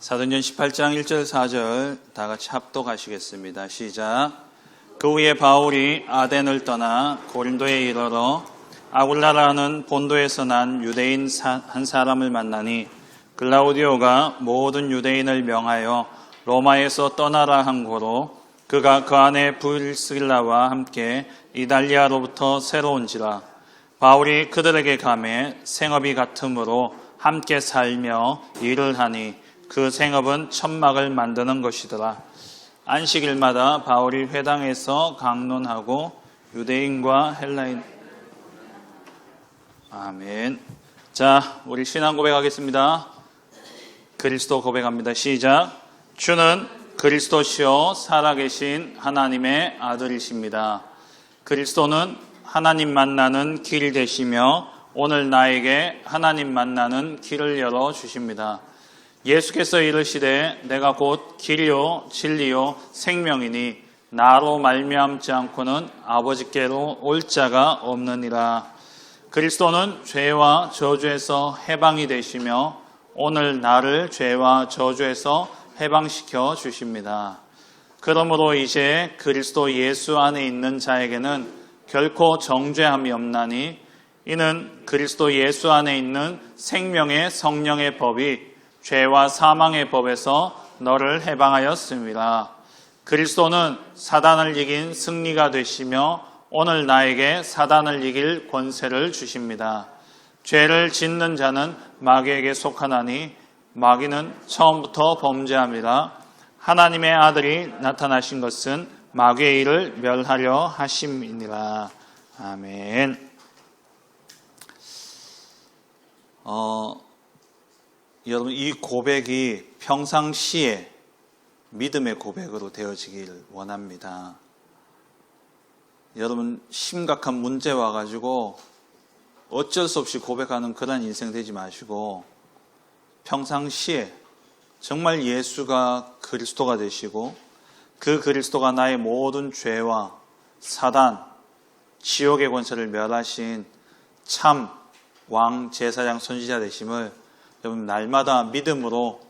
사도행전 18장 1절 4절 다 같이 합독하시겠습니다. 시작. 그 후에 바울이 아덴을 떠나 고린도에 이르러 아굴라라는 본도에서 난 유대인 한 사람을 만나니 글라우디오가 모든 유대인을 명하여 로마에서 떠나라 한 고로 그가 그 안에 브리스길라와 함께 이달리아로부터 새로 온지라. 바울이 그들에게 감해 생업이 같으므로 함께 살며 일을 하니 그 생업은 천막을 만드는 것이더라. 안식일마다 바울이 회당에서 강론하고 유대인과 헬라인. 아멘. 자, 우리 신앙 고백하겠습니다. 그리스도 고백합니다. 시작. 주는 그리스도시요 살아계신 하나님의 아들이십니다. 그리스도는 하나님 만나는 길이 되시며 오늘 나에게 하나님 만나는 길을 열어주십니다. 예수께서 이르시되 내가 곧 길이요 진리요 생명이니 나로 말미암지 않고는 아버지께로 올 자가 없느니라. 그리스도는 죄와 저주에서 해방이 되시며 오늘 나를 죄와 저주에서 해방시켜 주십니다. 그러므로 이제 그리스도 예수 안에 있는 자에게는 결코 정죄함이 없나니 이는 그리스도 예수 안에 있는 생명의 성령의 법이 죄와 사망의 법에서 너를 해방하였습니다. 그리스도는 사단을 이긴 승리가 되시며 오늘 나에게 사단을 이길 권세를 주십니다. 죄를 짓는 자는 마귀에게 속하나니 마귀는 처음부터 범죄함이라. 하나님의 아들이 나타나신 것은 마귀의 일을 멸하려 하심이니라. 아멘. 여러분, 이 고백이 평상시에 믿음의 고백으로 되어지길 원합니다. 여러분, 심각한 문제 와가지고 어쩔 수 없이 고백하는 그런 인생 되지 마시고 평상시에 정말 예수가 그리스도가 되시고 그 그리스도가 나의 모든 죄와 사단, 지옥의 권세를 멸하신 참 왕 제사장 선지자 되심을 여러분 날마다 믿음으로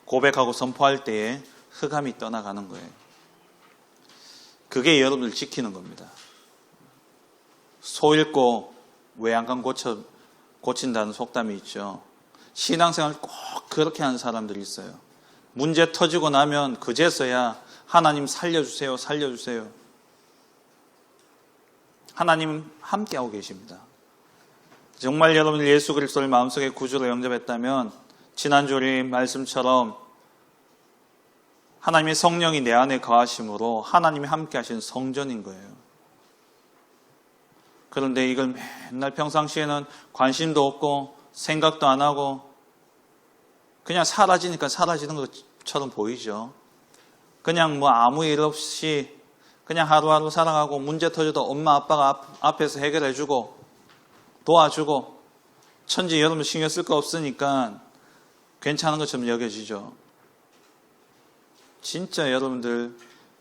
고백하고 선포할 때에 흑암이 떠나가는 거예요. 그게 여러분을 지키는 겁니다. 소 잃고 외양간 고친다는 속담이 있죠. 신앙생활 꼭 그렇게 하는 사람들이 있어요. 문제 터지고 나면 그제서야 하나님 살려주세요, 살려주세요. 하나님 함께하고 계십니다. 정말 여러분 예수 그리스도를 마음속에 구주로 영접했다면 지난주 우리 말씀처럼 하나님의 성령이 내 안에 거하심으로 하나님이 함께 하신 성전인 거예요. 그런데 이걸 맨날 평상시에는 관심도 없고 생각도 안 하고 그냥 사라지니까 사라지는 것처럼 보이죠. 그냥 뭐 아무 일 없이 그냥 하루하루 살아가고 문제 터져도 엄마 아빠가 앞에서 해결해주고 도와주고 천지 여러분 신경 쓸 거 없으니까 괜찮은 것처럼 여겨지죠. 진짜 여러분들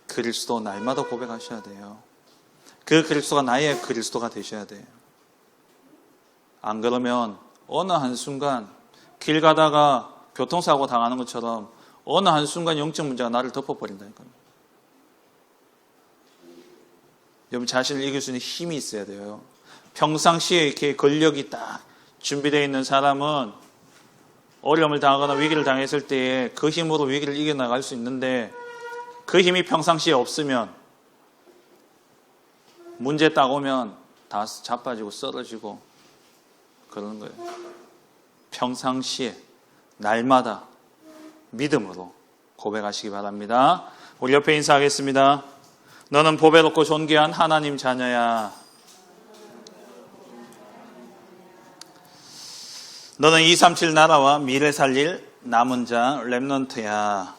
그리스도 날마다 고백하셔야 돼요. 그 그리스도가 나의 그리스도가 되셔야 돼요. 안 그러면 어느 한순간 길 가다가 교통사고 당하는 것처럼 어느 한순간 영적 문제가 나를 덮어버린다니까요. 여러분 자신을 이길 수 있는 힘이 있어야 돼요. 평상시에 이렇게 권력이 딱 준비되어 있는 사람은 어려움을 당하거나 위기를 당했을 때에 그 힘으로 위기를 이겨나갈 수 있는데 그 힘이 평상시에 없으면 문제 딱 오면 다 자빠지고 쓰러지고 그러는 거예요. 평상시에 날마다 믿음으로 고백하시기 바랍니다. 우리 옆에 인사하겠습니다. 너는 보배롭고 존귀한 하나님 자녀야. 너는 237 나라와 미래 살릴 남은 자 렘넌트야.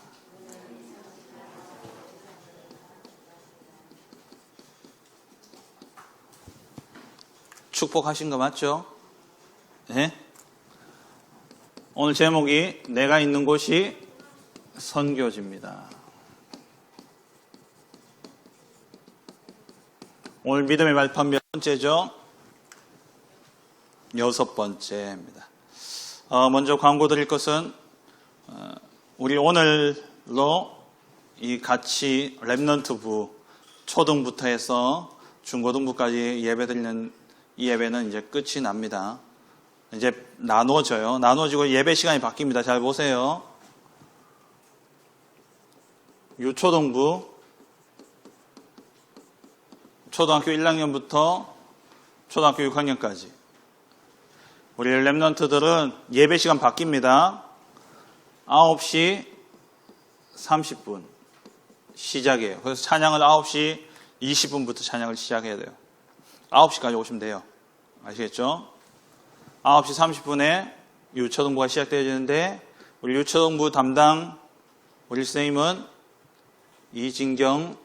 축복하신 거 맞죠? 네? 오늘 제목이 내가 있는 곳이 선교지입니다. 오늘 믿음의 말판 몇 번째죠? 6번째입니다. 먼저 광고 드릴 것은 우리 오늘로 이 같이 렘넌트부 초등부터 해서 중고등부까지 예배드리는 이 예배는 이제 끝이 납니다. 이제 나누어져요. 나누어지고 예배 시간이 바뀝니다. 잘 보세요. 유초등부 초등학교 1학년부터 초등학교 6학년까지 우리 렘넌트들은 예배 시간 바뀝니다. 9시 30분 시작이에요. 그래서 찬양을 9시 20분부터 찬양을 시작해야 돼요. 9시까지 오시면 돼요. 아시겠죠? 9시 30분에 유초등부가 시작되어지는데 우리 유초등부 담당 우리 선생님은 이진경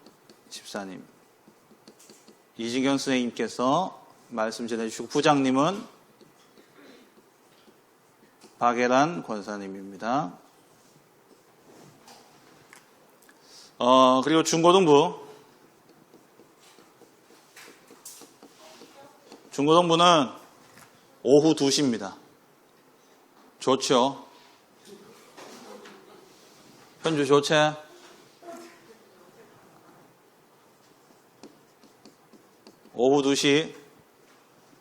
집사님, 이진경 선생님께서 말씀 전해주시고 부장님은 박예란 권사님입니다. 그리고 중고등부는 오후 2시입니다. 좋죠? 현주 좋지? 오후 2시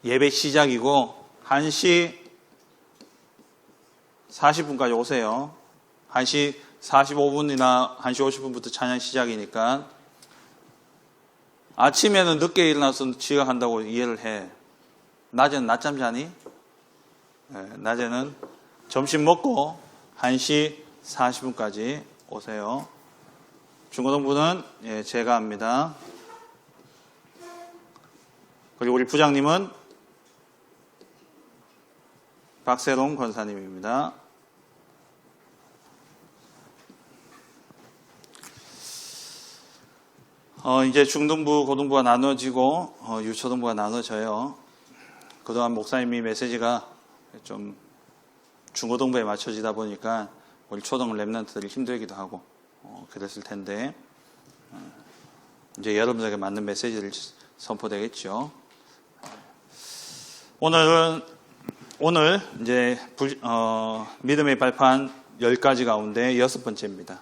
예배 시작이고 1시 40분까지 오세요. 1시 45분이나 1시 50분부터 찬양 시작이니까 아침에는 늦게 일어나서 지각한다고 이해를 해. 낮에는 낮잠 자니? 네, 낮에는 점심 먹고 1시 40분까지 오세요. 중고등부는 제가 합니다. 그리고 우리 부장님은 박세롱 권사님입니다. 이제 중등부, 고등부가 나눠지고 유초등부가 나눠져요. 그동안 목사님이 메시지가 좀 중고등부에 맞춰지다 보니까 우리 초등 렘넌트들이 힘들기도 하고 그랬을 텐데 이제 여러분들에게 맞는 메시지를 선포되겠죠. 오늘 이제 믿음의 발판 10가지 가운데 6번째입니다.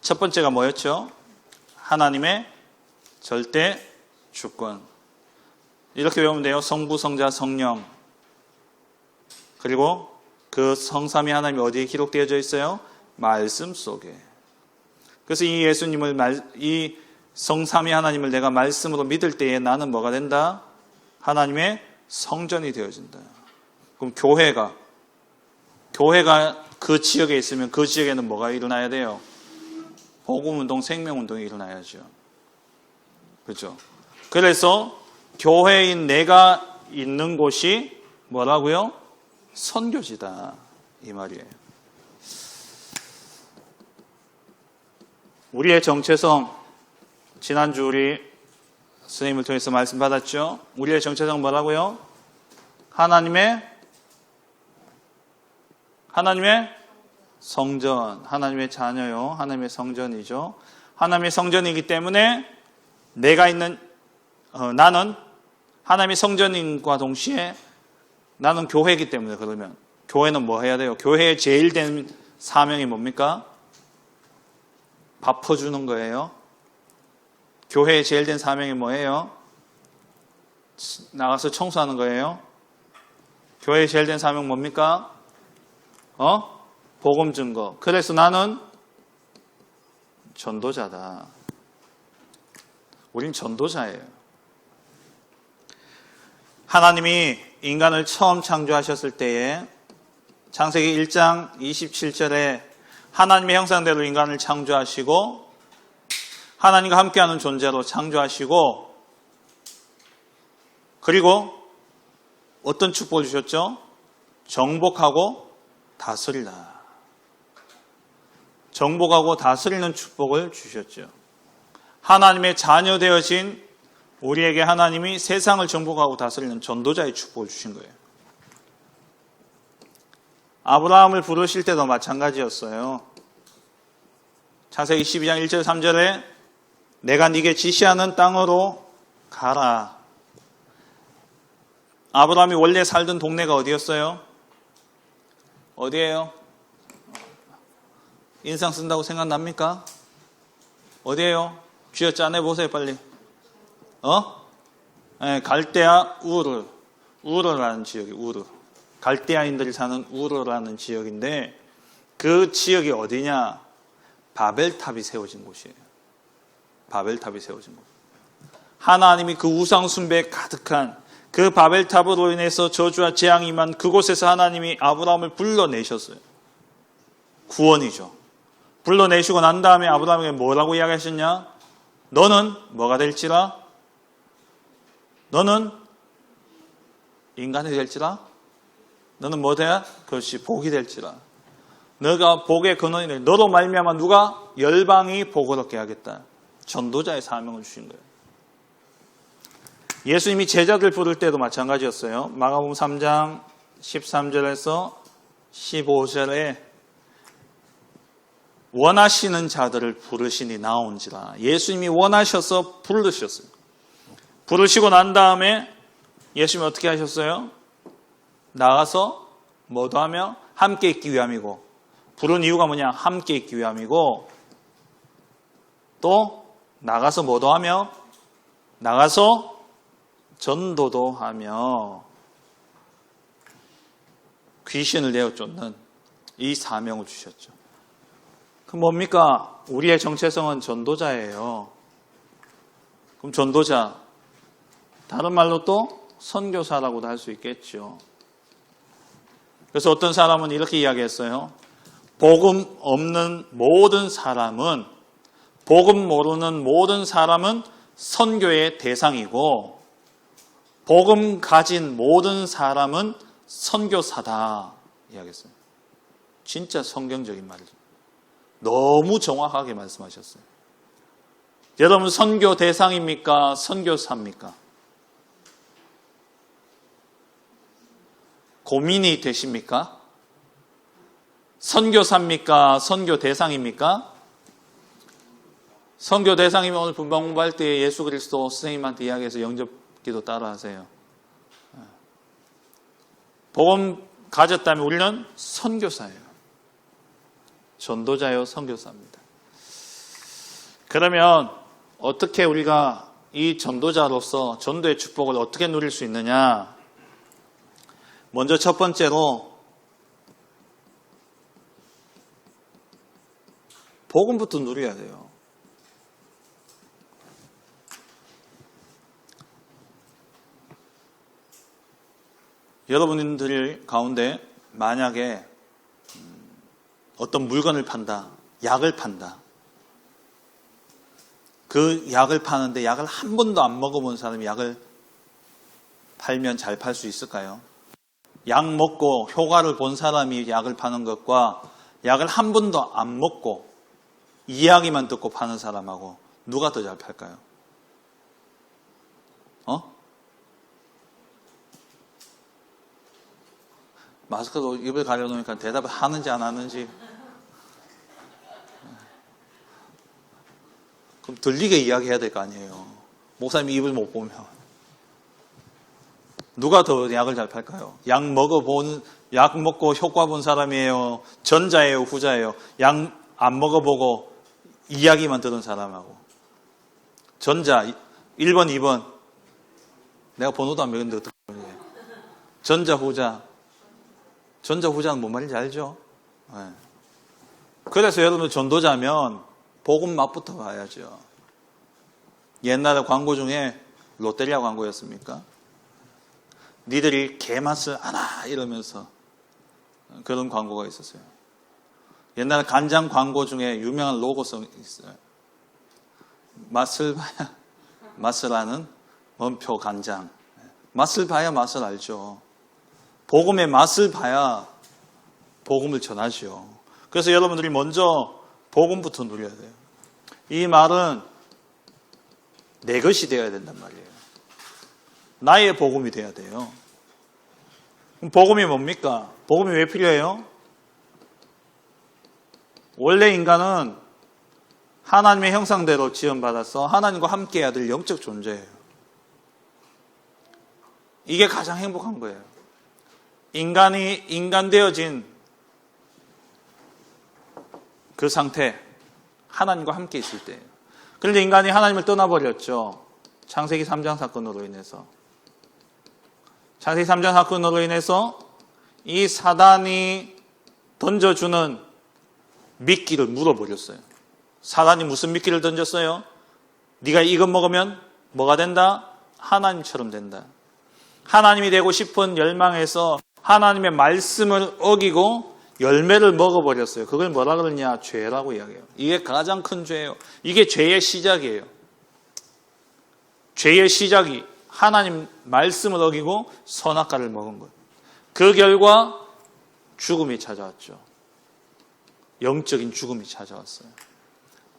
첫 번째가 뭐였죠? 하나님의 절대 주권. 이렇게 외우면 돼요. 성부, 성자, 성령. 그리고 그 성삼위 하나님이 어디에 기록되어져 있어요? 말씀 속에. 그래서 이 성삼위 하나님을 내가 말씀으로 믿을 때에 나는 뭐가 된다? 하나님의 성전이 되어진다. 그럼 교회가 그 지역에 있으면 그 지역에는 뭐가 일어나야 돼요? 복음운동, 생명운동이 일어나야죠. 그렇죠? 그래서 교회인 내가 있는 곳이 뭐라고요? 선교지다. 이 말이에요. 우리의 정체성, 지난주 우리 선생님을 통해서 말씀 받았죠? 우리의 정체성 뭐라고요? 하나님의 성전, 하나님의 자녀요. 하나님의 성전이죠. 하나님의 성전이기 때문에 나는 하나님의 성전인과 동시에 나는 교회이기 때문에 그러면 교회는 뭐 해야 돼요? 교회의 제일 된 사명이 뭡니까? 밥 퍼주는 거예요. 교회의 제일 된 사명이 뭐예요? 나가서 청소하는 거예요. 교회의 제일 된 사명 뭡니까? 복음 증거. 그래서 나는 전도자다. 우린 전도자예요. 하나님이 인간을 처음 창조하셨을 때에 창세기 1장 27절에 하나님의 형상대로 인간을 창조하시고 하나님과 함께하는 존재로 창조하시고 그리고 어떤 축복을 주셨죠? 정복하고 다스리라. 정복하고 다스리는 축복을 주셨죠. 하나님의 자녀 되어진 우리에게 하나님이 세상을 정복하고 다스리는 전도자의 축복을 주신 거예요. 아브라함을 부르실 때도 마찬가지였어요. 창세기 12장 1절 3절에 내가 네게 지시하는 땅으로 가라. 아브라함이 원래 살던 동네가 어디였어요? 어디예요? 인상 쓴다고 생각납니까? 어디에요? 쥐어 짜내 보세요, 빨리. 갈대아 우르라는 지역이 우르. 갈대아인들이 사는 우르라는 지역인데 그 지역이 어디냐? 바벨탑이 세워진 곳이에요. 바벨탑이 세워진 곳. 하나님이 그 우상 숭배에 가득한 그 바벨탑으로 인해서 저주와 재앙이 임한 그곳에서 하나님이 아브라함을 불러내셨어요. 구원이죠. 불러내시고 난 다음에 아브라함에게 뭐라고 이야기하셨냐? 너는 뭐가 될지라? 너는 인간이 될지라? 너는 뭐 돼야? 그것이 복이 될지라. 너가 복의 근원이 될. 너로 말미암아 누가? 열방이 복을 얻게 하겠다. 전도자의 사명을 주신 거예요. 예수님이 제자들 부를 때도 마찬가지였어요. 마가복음 3장 13절에서 15절에 원하시는 자들을 부르시니 나온지라. 예수님이 원하셔서 부르셨어요. 부르시고 난 다음에 예수님이 어떻게 하셨어요? 나가서 뭐도 하며 함께 있기 위함이고, 부른 이유가 뭐냐? 함께 있기 위함이고, 또 나가서 뭐도 하며 나가서 전도도 하며 귀신을 내어 쫓는 이 사명을 주셨죠. 그럼 뭡니까? 우리의 정체성은 전도자예요. 그럼 전도자, 다른 말로 또 선교사라고도 할 수 있겠죠. 그래서 어떤 사람은 이렇게 이야기했어요. 복음 없는 모든 사람은, 복음 모르는 모든 사람은 선교의 대상이고, 복음 가진 모든 사람은 선교사다 이야기했어요. 진짜 성경적인 말이죠. 너무 정확하게 말씀하셨어요. 여러분 선교 대상입니까? 선교사입니까? 고민이 되십니까? 선교사입니까? 선교 대상입니까? 선교 대상이면 오늘 분방 공부할 때 예수 그리스도 선생님한테 이야기해서 영접기도 따라 하세요. 복음 가졌다면 우리는 선교사예요. 전도자요, 선교사입니다. 그러면 어떻게 우리가 이 전도자로서 전도의 축복을 어떻게 누릴 수 있느냐? 먼저 첫 번째로 복음부터 누려야 돼요. 여러분들 가운데 만약에 어떤 물건을 판다, 약을 판다. 그 약을 파는데 약을 한 번도 안 먹어본 사람이 약을 팔면 잘 팔 수 있을까요? 약 먹고 효과를 본 사람이 약을 파는 것과 약을 한 번도 안 먹고 이야기만 듣고 파는 사람하고 누가 더 잘 팔까요? 마스크도 입을 가려놓으니까 대답을 하는지 안 하는지. 그럼 들리게 이야기해야 될 거 아니에요. 목사님이 입을 못 보면. 누가 더 약을 잘 팔까요? 약 먹고 효과 본 사람이에요? 전자예요? 후자예요? 약 안 먹어보고 이야기만 들은 사람하고. 전자, 1번, 2번. 내가 번호도 안 배웠는데 어떻게 보냐. 전자, 후자. 전자, 후자는 뭔 말인지 알죠? 네. 그래서 여러분 전도자면 복음 맛부터 봐야죠. 옛날에 광고 중에 롯데리아 광고였습니까? 니들이 개맛을 알아 이러면서 그런 광고가 있었어요. 옛날에 간장 광고 중에 유명한 로고성이 있어요. 맛을 봐야 맛을 아는 원표 간장. 맛을 봐야 맛을 알죠. 복음의 맛을 봐야 복음을 전하죠. 그래서 여러분들이 먼저 복음부터 누려야 돼요. 이 말은 내 것이 되어야 된단 말이에요. 나의 복음이 되어야 돼요. 그럼 복음이 뭡니까? 복음이 왜 필요해요? 원래 인간은 하나님의 형상대로 지원받아서 하나님과 함께해야 될 영적 존재예요. 이게 가장 행복한 거예요. 인간 되어진 그 상태, 하나님과 함께 있을 때예요. 그런데 인간이 하나님을 떠나버렸죠. 창세기 3장 사건으로 인해서. 창세기 3장 사건으로 인해서 이 사단이 던져주는 미끼를 물어버렸어요. 사단이 무슨 미끼를 던졌어요? 네가 이것 먹으면 뭐가 된다? 하나님처럼 된다. 하나님이 되고 싶은 열망에서 하나님의 말씀을 어기고 열매를 먹어버렸어요. 그걸 뭐라 그러냐? 죄라고 이야기해요. 이게 가장 큰 죄예요. 이게 죄의 시작이에요. 죄의 시작이 하나님 말씀을 어기고 선악과를 먹은 거예요. 그 결과 죽음이 찾아왔죠. 영적인 죽음이 찾아왔어요.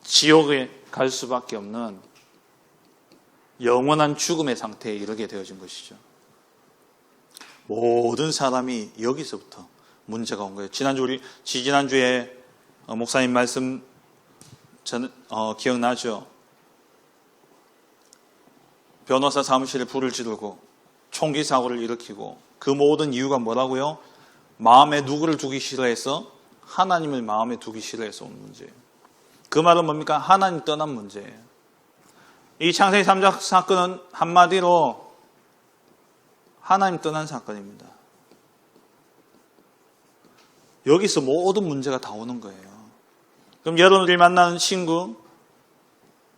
지옥에 갈 수밖에 없는 영원한 죽음의 상태에 이르게 되어진 것이죠. 모든 사람이 여기서부터 문제가 온 거예요. 지난주에 목사님 말씀 기억나죠? 변호사 사무실에 불을 지르고 총기 사고를 일으키고 그 모든 이유가 뭐라고요? 마음에 누구를 두기 싫어해서 하나님을 마음에 두기 싫어해서 온 문제예요. 그 말은 뭡니까? 하나님 떠난 문제예요. 이 창세기 3장 사건은 한마디로 하나님 떠난 사건입니다. 여기서 모든 문제가 다 오는 거예요. 그럼 여러분들이 만나는 친구,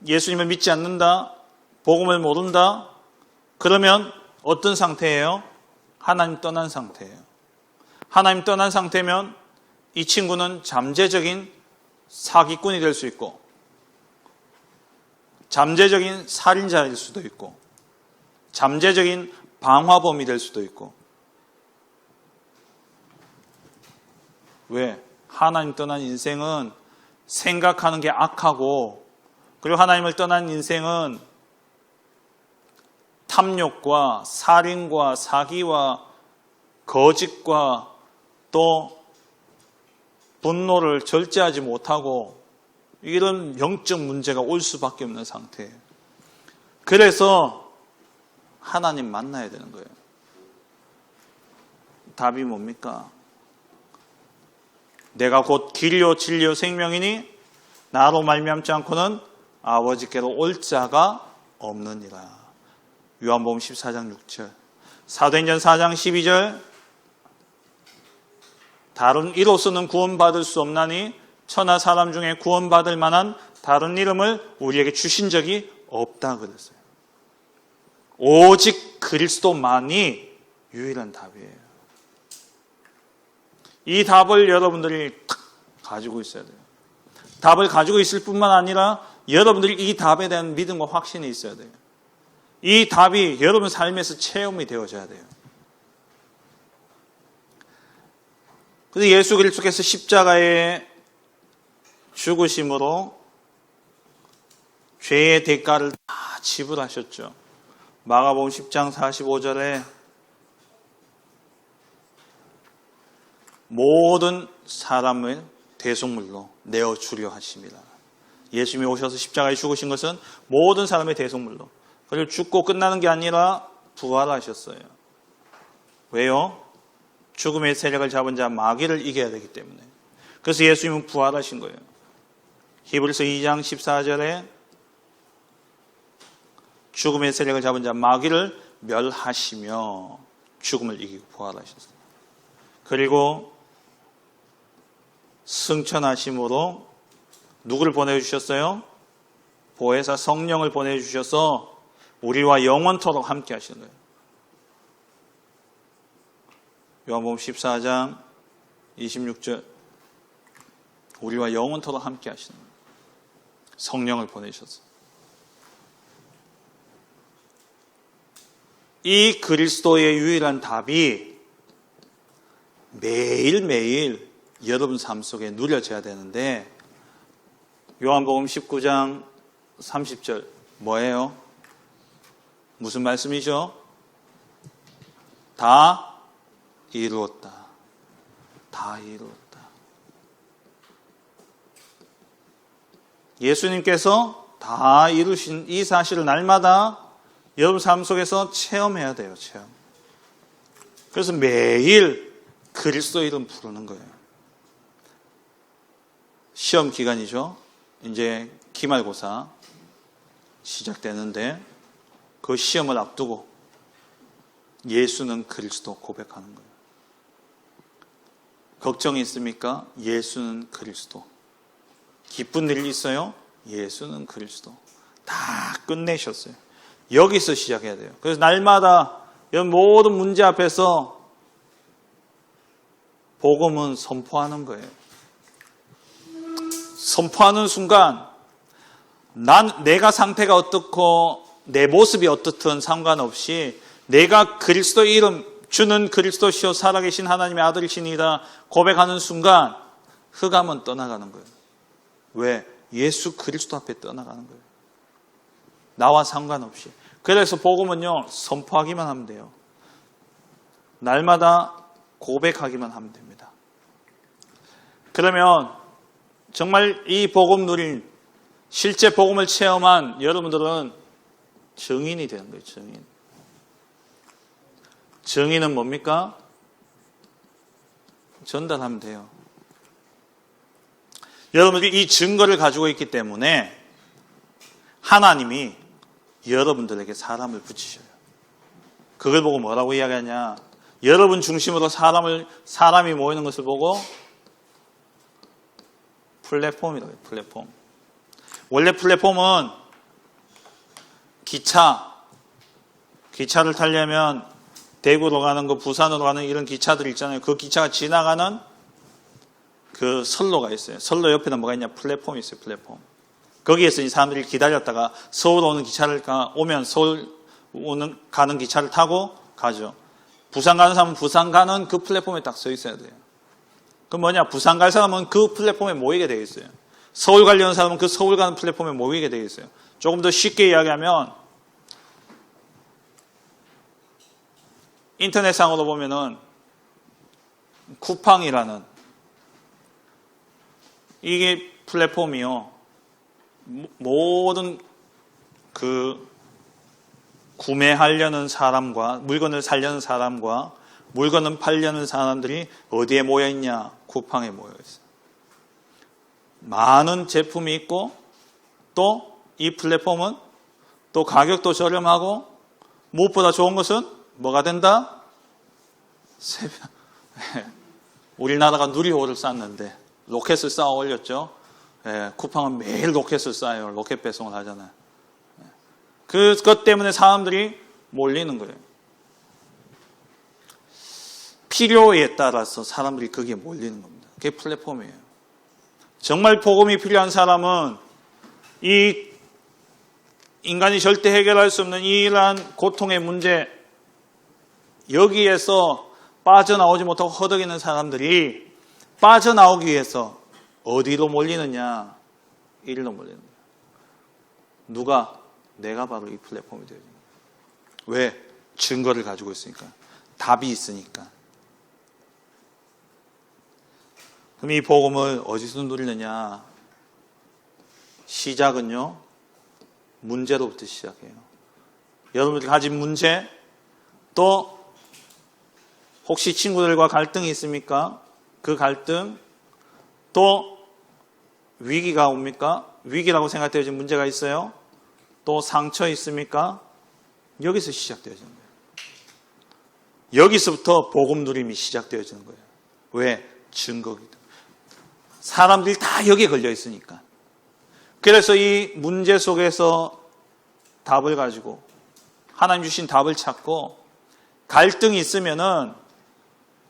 예수님을 믿지 않는다, 복음을 모른다, 그러면 어떤 상태예요? 하나님 떠난 상태예요. 하나님 떠난 상태면 이 친구는 잠재적인 사기꾼이 될 수 있고, 잠재적인 살인자일 수도 있고, 잠재적인 방화범이 될 수도 있고. 왜? 하나님 떠난 인생은 생각하는 게 악하고, 그리고 하나님을 떠난 인생은 탐욕과 살인과 사기와 거짓과 또 분노를 절제하지 못하고 이런 영적 문제가 올 수밖에 없는 상태예요. 그래서 하나님 만나야 되는 거예요. 답이 뭡니까? 내가 곧 길이요 진리요 생명이니 나로 말미암지 않고는 아버지께로 올 자가 없느니라. 요한복음 14장 6절, 사도행전 4장 12절, 다른 이로서는 구원받을 수 없나니 천하 사람 중에 구원받을 만한 다른 이름을 우리에게 주신 적이 없다 그랬어요. 오직 그리스도만이 유일한 답이에요. 이 답을 여러분들이 가지고 있어야 돼요. 답을 가지고 있을 뿐만 아니라 여러분들이 이 답에 대한 믿음과 확신이 있어야 돼요. 이 답이 여러분 삶에서 체험이 되어져야 돼요. 그래서 예수 그리스도께서 십자가에 죽으심으로 죄의 대가를 다 지불하셨죠. 마가복음 10장 45절에 모든 사람을 대속물로 내어주려 하십니다. 예수님이 오셔서 십자가에 죽으신 것은 모든 사람의 대속물로, 그리고 죽고 끝나는 게 아니라 부활하셨어요. 왜요? 죽음의 세력을 잡은 자 마귀를 이겨야 되기 때문에. 그래서 예수님은 부활하신 거예요. 히브리서 2장 14절에 죽음의 세력을 잡은 자 마귀를 멸하시며 죽음을 이기고 부활하셨어요. 그리고 승천하심으로 누구를 보내주셨어요? 보혜사 성령을 보내주셔서 우리와 영원토록 함께 하시는 거예요. 요한복음 14장 26절, 우리와 영원토록 함께 하시는 거예요. 성령을 보내주셨어요. 이 그리스도의 유일한 답이 매일매일 여러분 삶 속에 누려져야 되는데, 요한복음 19장 30절 뭐예요? 무슨 말씀이죠? 다 이루었다. 다 이루었다. 예수님께서 다 이루신 이 사실을 날마다 여러분 삶 속에서 체험해야 돼요. 체험. 그래서 매일 그리스도 이름 부르는 거예요. 시험 기간이죠. 이제 기말고사 시작되는데 그 시험을 앞두고 예수는 그리스도 고백하는 거예요. 걱정이 있습니까? 예수는 그리스도. 기쁜 일이 있어요? 예수는 그리스도. 다 끝내셨어요. 여기서 시작해야 돼요. 그래서 날마다 이런 모든 문제 앞에서 복음은 선포하는 거예요. 선포하는 순간 내가 상태가 어떻고 내 모습이 어떻든 상관없이 내가 그리스도의 이름 주는 그리스도시요 살아계신 하나님의 아들이시니이다 고백하는 순간 흑암은 떠나가는 거예요. 왜? 예수 그리스도 앞에 떠나가는 거예요. 나와 상관없이. 그래서 복음은요 선포하기만 하면 돼요. 날마다 고백하기만 하면 됩니다. 그러면 정말 이 복음 누린 실제 복음을 체험한 여러분들은 증인이 되는 거예요. 증인. 증인은 뭡니까? 전달하면 돼요. 여러분들이 이 증거를 가지고 있기 때문에 하나님이 여러분들에게 사람을 붙이셔요. 그걸 보고 뭐라고 이야기하냐? 여러분 중심으로 사람이 모이는 것을 보고 플랫폼이라고 해요. 플랫폼. 원래 플랫폼은 기차를 타려면 대구로 가는 거, 부산으로 가는 이런 기차들 있잖아요. 그 기차가 지나가는 그 선로가 있어요. 선로 옆에는 뭐가 있냐? 플랫폼이 있어요. 플랫폼. 거기에서 이 사람들이 기다렸다가 서울 오는 기차를 오면 서울 가는 기차를 타고 가죠. 부산 가는 사람은 부산 가는 그 플랫폼에 딱 서 있어야 돼요. 그럼 뭐냐? 부산 갈 사람은 그 플랫폼에 모이게 되어 있어요. 서울 가려는 사람은 그 서울 가는 플랫폼에 모이게 되어 있어요. 조금 더 쉽게 이야기하면 인터넷상으로 보면은 쿠팡이라는 이게 플랫폼이요. 모든 구매하려는 사람과 물건을 사려는 사람과 물건을 팔려는 사람들이 어디에 모여 있냐? 쿠팡에 모여 있어요. 많은 제품이 있고 또 이 플랫폼은 또 가격도 저렴하고 무엇보다 좋은 것은 뭐가 된다? 우리나라가 누리호를 쌌는데 로켓을 쌓아 올렸죠. 쿠팡은 매일 로켓을 쌓아요. 로켓 배송을 하잖아요. 그것 때문에 사람들이 몰리는 거예요. 필요에 따라서 사람들이 거기에 몰리는 겁니다. 그게 플랫폼이에요. 정말 복음이 필요한 사람은 이 인간이 절대 해결할 수 없는 이러한 고통의 문제, 여기에서 빠져나오지 못하고 허덕이는 사람들이 빠져나오기 위해서 어디로 몰리느냐? 이리로 몰리는 거예요. 누가? 내가 바로 이 플랫폼이 되어야 됩니다. 왜? 증거를 가지고 있으니까. 답이 있으니까. 그럼 이 복음을 어디서 누리느냐? 시작은요, 문제로부터 시작해요. 여러분들이 가진 문제, 또 혹시 친구들과 갈등이 있습니까? 그 갈등, 또 위기가 옵니까? 위기라고 생각되어진 문제가 있어요? 또 상처 있습니까? 여기서 시작되어지는 거예요. 여기서부터 복음 누림이 시작되어지는 거예요. 왜? 증거기 때문에. 사람들이 다 여기에 걸려 있으니까. 그래서 이 문제 속에서 답을 가지고 하나님 주신 답을 찾고 갈등이 있으면은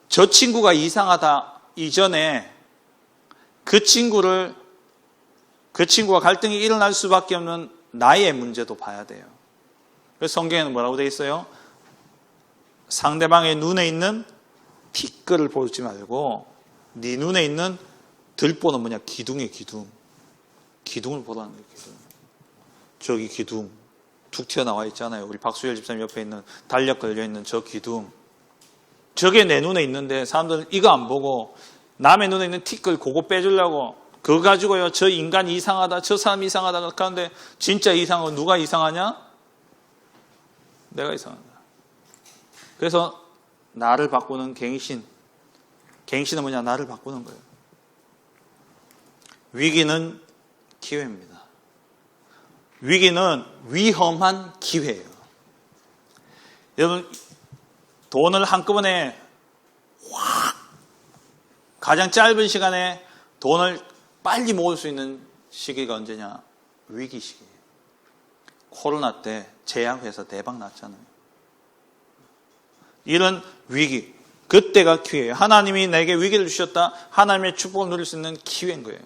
저 친구가 이상하다 이전에 그 친구가 갈등이 일어날 수밖에 없는 나의 문제도 봐야 돼요. 그래서 성경에는 뭐라고 되어 있어요? 상대방의 눈에 있는 티끌을 보지 말고 네 눈에 있는 들보는 뭐냐? 기둥이에요. 기둥을 보라는 거예요. 기둥. 저기 기둥 툭 튀어나와 있잖아요. 우리 박수열 집사님 옆에 있는 달력 걸려있는 저 기둥. 저게 내 눈에 있는데 사람들은 이거 안 보고 남의 눈에 있는 티끌 그거 빼주려고 그거 가지고요. 저 인간이 이상하다. 저 사람이 이상하다. 그렇게 하는데 진짜 이상한 누가 이상하냐? 내가 이상하다. 그래서 나를 바꾸는 갱신은 뭐냐? 나를 바꾸는 거예요. 위기는 기회입니다. 위기는 위험한 기회예요. 여러분, 돈을 한꺼번에 확 가장 짧은 시간에 돈을 빨리 모을 수 있는 시기가 언제냐? 위기 시기예요. 코로나 때 제약회사 대박 났잖아요. 이런 위기, 그때가 기회예요. 하나님이 내게 위기를 주셨다. 하나님의 축복을 누릴 수 있는 기회인 거예요.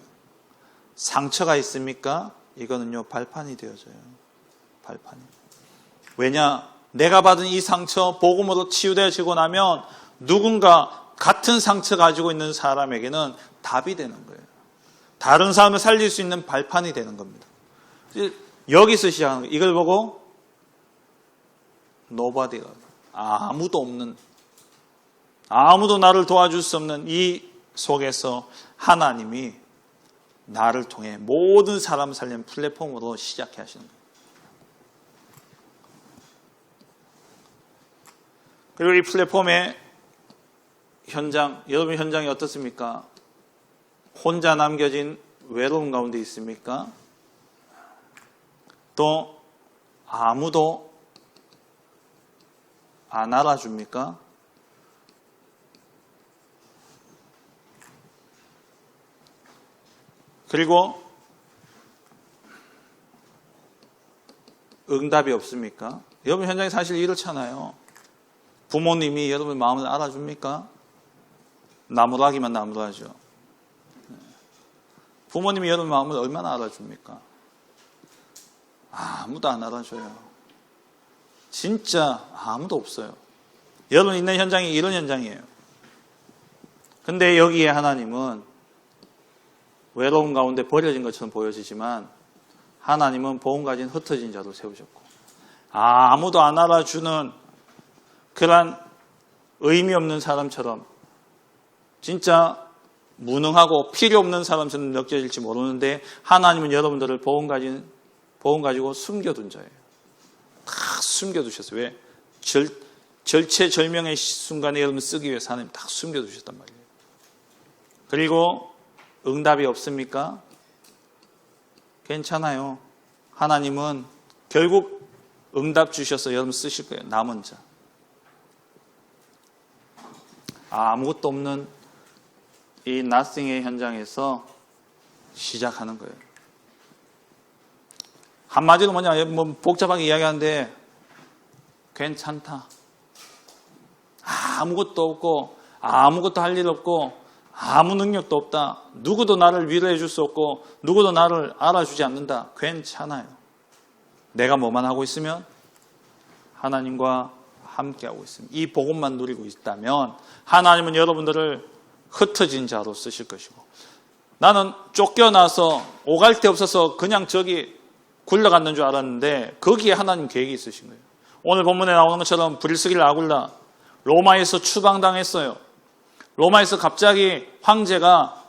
상처가 있습니까? 이거는요, 발판이 되어져요. 발판이. 왜냐? 내가 받은 이 상처, 복음으로 치유되어지고 나면 누군가 같은 상처 가지고 있는 사람에게는 답이 되는 거예요. 다른 사람을 살릴 수 있는 발판이 되는 겁니다. 여기서 시작하는 거예요. 이걸 보고 nobody가, 아무도 없는, 아무도 나를 도와줄 수 없는 이 속에서 하나님이 나를 통해 모든 사람을 살리는 플랫폼으로 시작해 하시는 거예요. 그리고 이 플랫폼의 현장, 여러분 현장이 어떻습니까? 혼자 남겨진 외로움 가운데 있습니까? 또 아무도 안 알아줍니까? 그리고 응답이 없습니까? 여러분 현장에 사실 이렇잖아요. 부모님이 여러분 마음을 알아줍니까? 나무라기만 나무라죠. 부모님이 여러분 마음을 얼마나 알아줍니까? 아무도 안 알아줘요. 진짜 아무도 없어요. 여러분 있는 현장이 이런 현장이에요. 근데 여기에 하나님은 외로움 가운데 버려진 것처럼 보여지지만 하나님은 복음 가진 흩어진 자로 세우셨고 아무도 안 알아주는 그런 의미 없는 사람처럼 진짜 무능하고 필요 없는 사람처럼 느껴질지 모르는데 하나님은 여러분들을 복음 가지고 숨겨둔 자예요. 다 숨겨두셨어요. 왜? 절체절명의 순간에 여러분 쓰기 위해서 하나님 다 숨겨두셨단 말이에요. 그리고 응답이 없습니까? 괜찮아요. 하나님은 결국 응답 주셔서 여러분 쓰실 거예요. 남은 자. 아무것도 없는 이 nothing의 현장에서 시작하는 거예요. 한마디로 뭐냐, 뭐 복잡하게 이야기하는데 괜찮다. 아무것도 없고 아무것도 할 일 없고 아무 능력도 없다. 누구도 나를 위로해 줄 수 없고 누구도 나를 알아주지 않는다. 괜찮아요. 내가 뭐만 하고 있으면 하나님과 함께하고 있습니다. 이 복음만 누리고 있다면 하나님은 여러분들을 흩어진 자로 쓰실 것이고 나는 쫓겨나서 오갈 데 없어서 그냥 저기 굴러갔는 줄 알았는데 거기에 하나님 계획이 있으신 거예요. 오늘 본문에 나오는 것처럼 브리스길라 아굴라 로마에서 추방당했어요. 로마에서 갑자기 황제가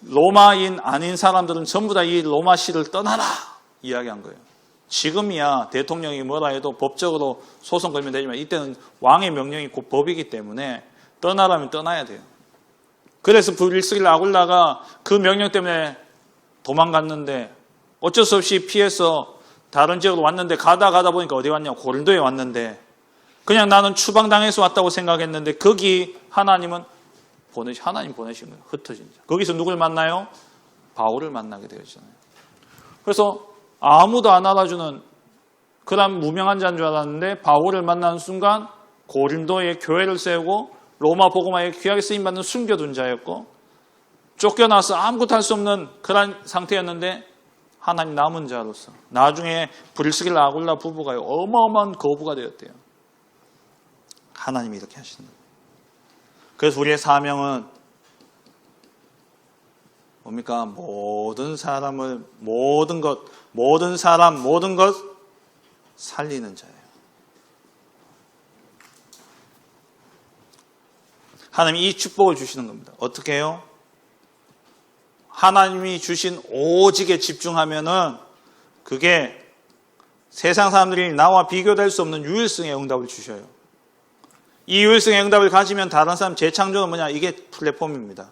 로마인 아닌 사람들은 전부 다 이 로마시를 떠나라 이야기한 거예요. 지금이야 대통령이 뭐라 해도 법적으로 소송 걸면 되지만 이때는 왕의 명령이 곧 법이기 때문에 떠나라면 떠나야 돼요. 그래서 브리스길라 아굴라가 그 명령 때문에 도망갔는데 어쩔 수 없이 피해서 다른 지역으로 왔는데 가다 보니까 어디 왔냐? 고린도에 왔는데 그냥 나는 추방당해서 왔다고 생각했는데 거기 하나님 보내신 거예요. 흩어진 자. 거기서 누굴 만나요? 바울을 만나게 되었잖아요. 그래서 아무도 안 알아주는 그런 무명한 자인 줄 알았는데 바울을 만나는 순간 고린도에 교회를 세우고 로마 복음화에 귀하게 쓰임받는 숨겨둔 자였고 쫓겨나서 아무것도 할 수 없는 그런 상태였는데 하나님 남은 자로서 나중에 브리스길라 아굴라 부부가 어마어마한 거부가 되었대요. 하나님이 이렇게 하시는 거예요. 그래서 우리의 사명은 뭡니까? 모든 사람을 모든 사람 모든 것 살리는 자예요. 하나님이 이 축복을 주시는 겁니다. 어떻게 해요? 하나님이 주신 오직에 집중하면은 그게 세상 사람들이 나와 비교될 수 없는 유일성의 응답을 주셔요. 이 유일성의 응답을 가지면 다른 사람 재창조는 뭐냐? 이게 플랫폼입니다.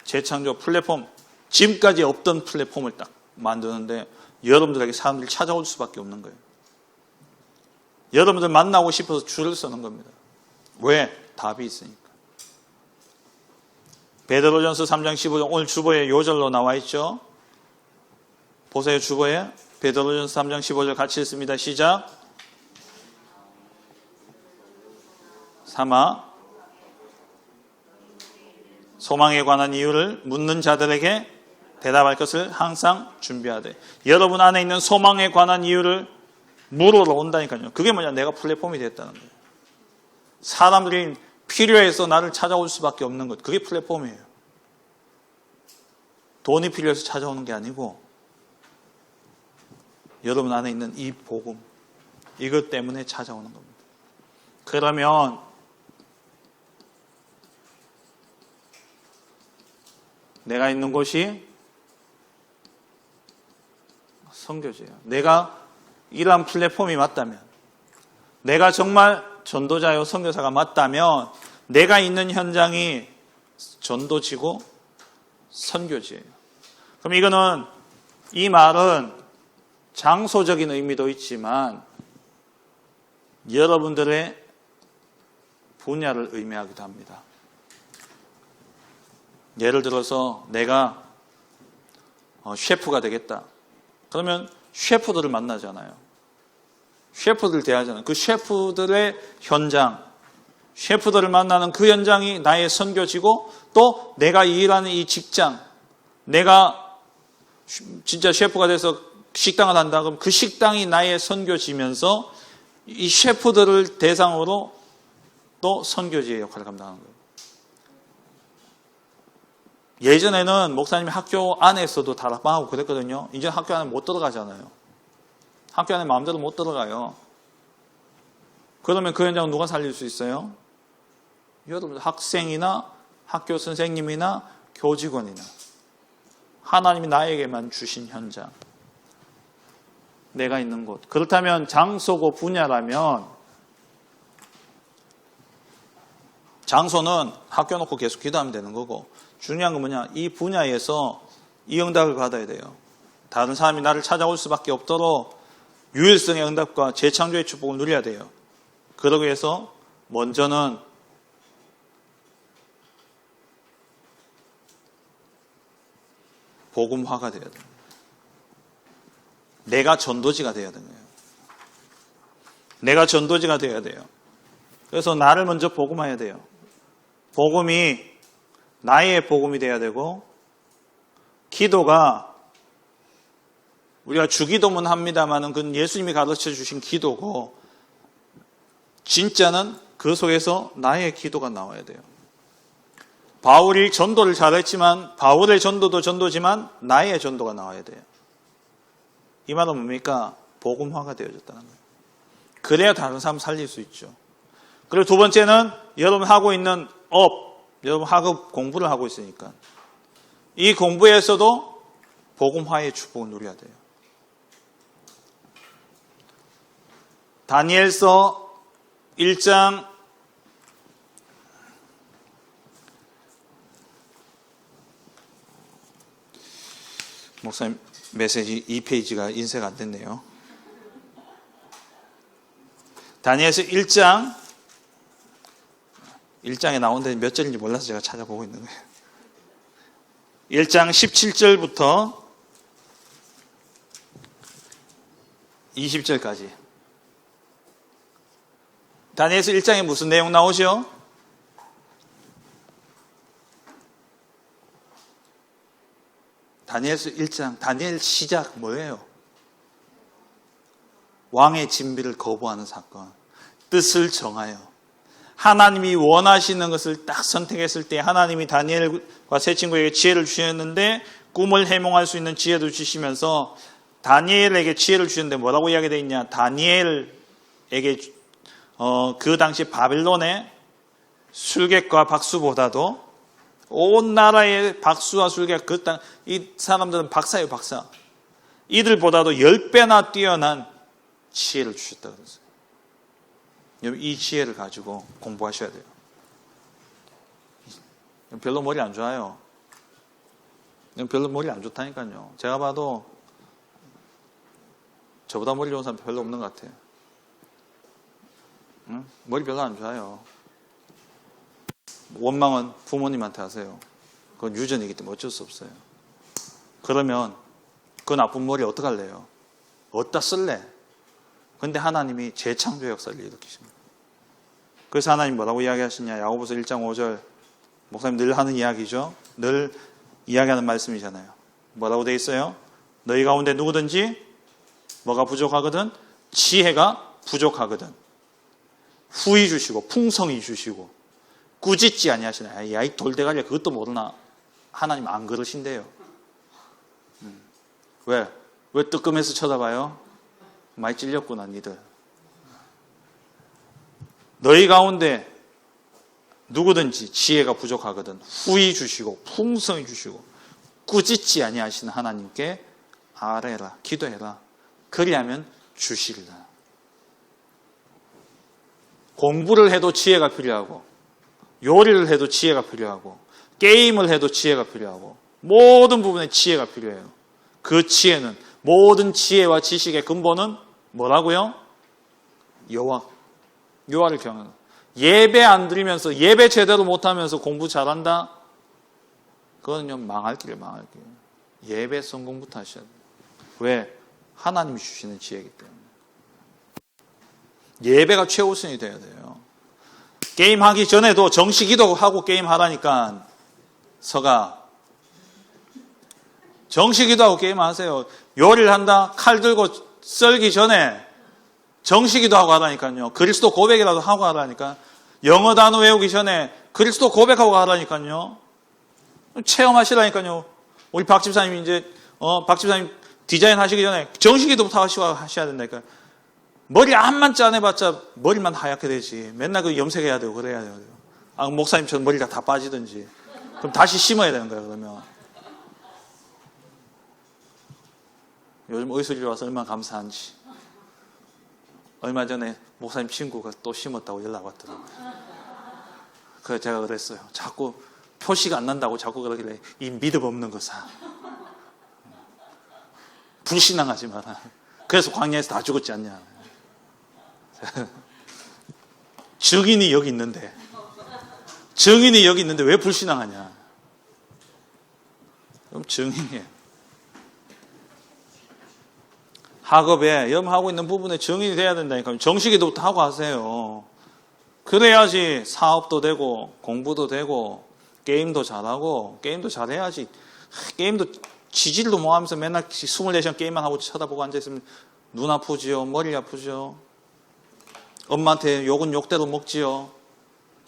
재창조 플랫폼, 지금까지 없던 플랫폼을 딱 만드는데 여러분들에게 사람들이 찾아올 수밖에 없는 거예요. 여러분들 만나고 싶어서 줄을 서는 겁니다. 왜? 답이 있으니까. 베드로전서 3장 15절, 오늘 주보에 요절로 나와 있죠. 보세요, 주보에. 베드로전서 3장 15절 같이 읽습니다. 시작. 삼아 소망에 관한 이유를 묻는 자들에게 대답할 것을 항상 준비하되. 여러분 안에 있는 소망에 관한 이유를 물으러 온다니까요. 그게 뭐냐? 내가 플랫폼이 됐다는 거예요. 사람들이 필요해서 나를 찾아올 수밖에 없는 것. 그게 플랫폼이에요. 돈이 필요해서 찾아오는 게 아니고 여러분 안에 있는 이 복음, 이것 때문에 찾아오는 겁니다. 그러면 내가 있는 곳이 선교지예요. 내가 이러한 플랫폼이 맞다면, 내가 정말 전도자요 선교사가 맞다면 내가 있는 현장이 전도지고 선교지예요. 그럼 이거는, 이 말은 장소적인 의미도 있지만 여러분들의 분야를 의미하기도 합니다. 예를 들어서 내가 셰프가 되겠다. 그러면 셰프들을 만나잖아요. 셰프들 대하잖아요. 그 셰프들의 현장, 셰프들을 만나는 그 현장이 나의 선교지고, 또 내가 일하는 이 직장, 내가 진짜 셰프가 돼서 식당을 한다 그러면 그 식당이 나의 선교지면서 이 셰프들을 대상으로 또 선교지의 역할을 감당하는 거예요. 예전에는 목사님이 학교 안에서도 다락방하고 그랬거든요. 이제 학교 안에 못 들어가잖아요. 학교 안에 마음대로 못 들어가요. 그러면 그 현장은 누가 살릴 수 있어요? 여러분, 학생이나 학교 선생님이나 교직원이나 하나님이 나에게만 주신 현장, 내가 있는 곳. 그렇다면 장소고 분야라면, 장소는 학교 놓고 계속 기도하면 되는 거고, 중요한 건 뭐냐? 이 분야에서 이 응답을 받아야 돼요. 다른 사람이 나를 찾아올 수밖에 없도록 유일성의 응답과 재창조의 축복을 누려야 돼요. 그러기 위해서 먼저는 복음화가 돼야 돼요. 내가 전도지가 돼야 되는 거예요. 내가 전도지가 돼야 돼요. 그래서 나를 먼저 복음화해야 돼요. 복음이 나의 복음이 돼야 되고, 기도가 우리가 주기도문 합니다만은 그건 예수님이 가르쳐 주신 기도고, 진짜는 그 속에서 나의 기도가 나와야 돼요. 바울이 전도를 잘했지만, 바울의 전도도 전도지만 나의 전도가 나와야 돼요. 이 말은 뭡니까? 복음화가 되어졌다는 거예요. 그래야 다른 사람 살릴 수 있죠. 그리고 두 번째는 여러분 하고 있는 여러분 학업 공부를 하고 있으니까 이 공부에서도 복음화의 축복을 누려야 돼요. 다니엘서 1장 목사님 메시지 2페이지가 인쇄가 안 됐네요. 다니엘서 1장에 나오는데 몇 절인지 몰라서 제가 찾아보고 있는 거예요. 1장 17절부터 20절까지. 다니엘서 1장에 무슨 내용 나오죠? 다니엘서 1장, 다니엘 시작 뭐예요? 왕의 진비를 거부하는 사건, 뜻을 정하여 하나님이 원하시는 것을 딱 선택했을 때 하나님이 다니엘과 세 친구에게 지혜를 주셨는데, 꿈을 해몽할 수 있는 지혜도 주시면서 다니엘에게 지혜를 주셨는데 뭐라고 이야기되어 있냐? 다니엘에게 그 당시 바빌론의 술객과 박수보다도 온 나라의 박수와 술객, 이 사람들은 박사예요, 박사. 이들보다도 10배나 뛰어난 지혜를 주셨다고 그랬어요. 여러분, 이 지혜를 가지고 공부하셔야 돼요. 별로 머리 안 좋아요. 별로 머리 안 좋다니까요. 제가 봐도 저보다 머리 좋은 사람 별로 없는 것 같아요. 응? 머리 별로 안 좋아요. 원망은 부모님한테 하세요. 그건 유전이기 때문에 어쩔 수 없어요. 그러면 그 나쁜 머리 어떡할래요? 어디다 쓸래? 근데 하나님이 재창조의 역사를 일으키십니다. 그래서 하나님 뭐라고 이야기하시냐? 야고보서 1장 5절 목사님 늘 하는 이야기죠. 늘 이야기하는 말씀이잖아요. 뭐라고 돼 있어요? 너희 가운데 누구든지 뭐가 부족하거든? 지혜가 부족하거든. 후히 주시고 풍성히 주시고 꾸짖지 아니하시나. 야, 이 돌대가리야 그것도 모르나. 하나님 안 그러신대요. 왜? 왜 뜨끔해서 쳐다봐요? 많이 찔렸구나 니들. 너희 가운데 누구든지 지혜가 부족하거든 후히 주시고 풍성히 주시고 꾸짖지 아니하시는 하나님께 아뢰라 기도해라. 그리하면 주시리라. 공부를 해도 지혜가 필요하고 요리를 해도 지혜가 필요하고 게임을 해도 지혜가 필요하고 모든 부분에 지혜가 필요해요. 그 지혜는 모든 지혜와 지식의 근본은 뭐라고요? 여호와를 경외하는. 예배 안 드리면서 예배 제대로 못하면서 공부 잘한다? 그거는요 망할 길. 예배 성공부터 하셔야 돼요. 왜? 하나님이 주시는 지혜이기 때문에. 예배가 최우선이 돼야 돼요. 게임하기 전에도 정식기도 하고 게임하라니까. 서가 정식기도 하고 게임하세요. 요리를 한다? 칼 들고 썰기 전에 정식기도 하고 하라니까요. 그리스도 고백이라도 하고 하라니까. 영어 단어 외우기 전에 그리스도 고백하고 하라니까요. 체험하시라니까요. 우리 박 집사님 박 집사님 디자인 하시기 전에 정식기도부터 하셔야 된다니까요. 머리 암만 짜내봤자 머리만 하얗게 되지. 맨날 그 염색해야 되고 그래야 돼요. 목사님처럼 머리가 다 빠지든지. 그럼 다시 심어야 되는 거예요, 그러면. 요즘 의술이 와서 얼마나 감사한지. 얼마 전에 목사님 친구가 또 심었다고 연락 왔더라고요. 그래서 제가 그랬어요. 자꾸 표시가 안 난다고 자꾸 그러길래 이 믿음 없는 거사. 불신앙하지 마라. 그래서 광야에서 다 죽었지 않냐. 증인이 여기 있는데 왜 불신앙하냐. 그럼 증인이에요. 학업에 하고 있는 부분에 증인이 돼야 된다니까. 정식기도부터 하고 하세요. 그래야지 사업도 되고 공부도 되고 게임도 잘하고. 게임도 잘해야지. 게임도 지질도 뭐 하면서 맨날 24시간 게임만 하고 쳐다보고 앉아있으면 눈 아프지요. 머리 아프죠. 엄마한테 욕은 욕대로 먹지요.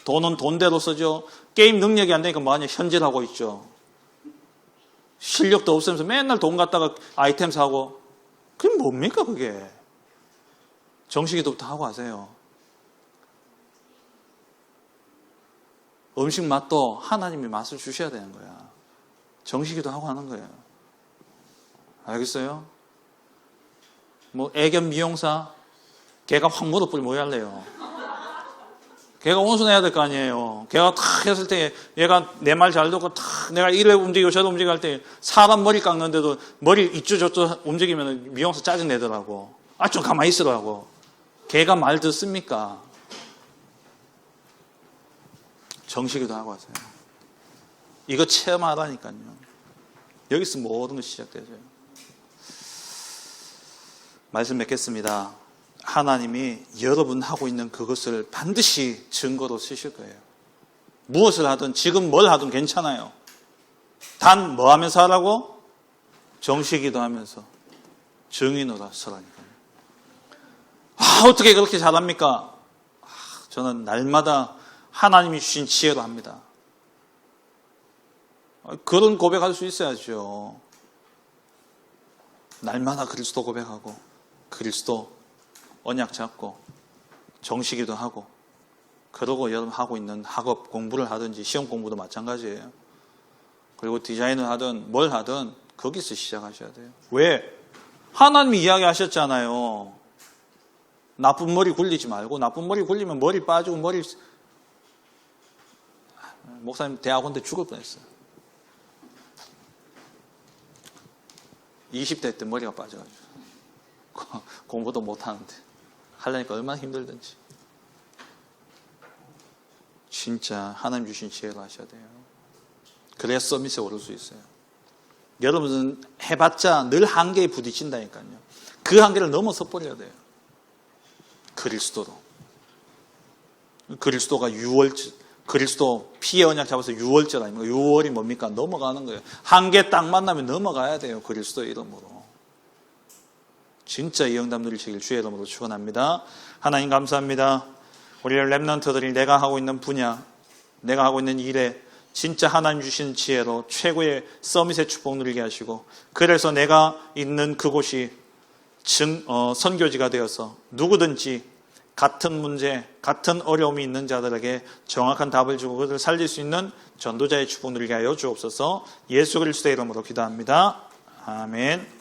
돈은 돈대로 쓰죠. 게임 능력이 안 되니까 뭐하냐. 현질하고 있죠. 실력도 없으면서 맨날 돈 갖다가 아이템 사고. 그게 뭡니까 그게. 정식기도부터 하고 하세요. 음식 맛도 하나님이 맛을 주셔야 되는 거야. 정식기도 하고 하는 거예요. 알겠어요? 뭐 애견 미용사 걔가 확 물어버리면 뭐 할래요? 걔가 온순해야 될 거 아니에요. 걔가 탁 했을 때 얘가 내 말 잘 듣고 탁 내가 이래 움직이고 저래 움직이고 할 때 사람 머리 깎는데도 머리 이쪽 저쪽 움직이면 미용사 짜증내더라고. 좀 가만히 있으라고. 걔가 말 듣습니까? 정식기도 하고 하세요. 이거 체험하라니까요. 여기서 모든 것이 시작되죠. 말씀 맺겠습니다. 하나님이 여러분 하고 있는 그것을 반드시 증거로 쓰실 거예요. 무엇을 하든 지금 뭘 하든 괜찮아요. 단 뭐 하면서 하라고? 정식기도 하면서 증인으로 서라니까요. 어떻게 그렇게 잘합니까? 저는 날마다 하나님이 주신 지혜로 합니다. 그런 고백할 수 있어야죠. 날마다 그리스도 고백하고 그리스도 언약 잡고 정식기도 하고 그러고 여러분 하고 있는 학업 공부를 하든지 시험 공부도 마찬가지예요. 그리고 디자인을 하든 뭘 하든 거기서 시작하셔야 돼요. 왜? 하나님이 이야기하셨잖아요. 나쁜 머리 굴리지 말고. 나쁜 머리 굴리면 머리 빠지고 목사님 대학원 때 죽을 뻔했어요. 20대 때 머리가 빠져가지고 공부도 못하는데 하려니까 얼마나 힘들든지. 진짜 하나님 주신 지혜로 하셔야 돼요. 그래야 서밋에 오를 수 있어요. 여러분은 해봤자 늘 한계에 부딪힌다니까요. 그 한계를 넘어서 버려야 돼요. 그리스도로. 그리스도가 그리스도 피의 언약 잡아서 6월절 아닙니까? 6월이 뭡니까? 넘어가는 거예요. 한계 딱 만나면 넘어가야 돼요. 그리스도의 이름으로. 진짜 이 응답 누리시길 주의 이름으로 축원합니다. 하나님 감사합니다. 우리 렘넌트들이 내가 하고 있는 분야, 내가 하고 있는 일에 진짜 하나님 주신 지혜로 최고의 서밋의 축복 누리게 하시고, 그래서 내가 있는 그곳이 선교지가 되어서 누구든지 같은 문제, 같은 어려움이 있는 자들에게 정확한 답을 주고 그들을 살릴 수 있는 전도자의 축복 누리게 하여 주옵소서. 예수 그리스도의 이름으로 기도합니다. 아멘.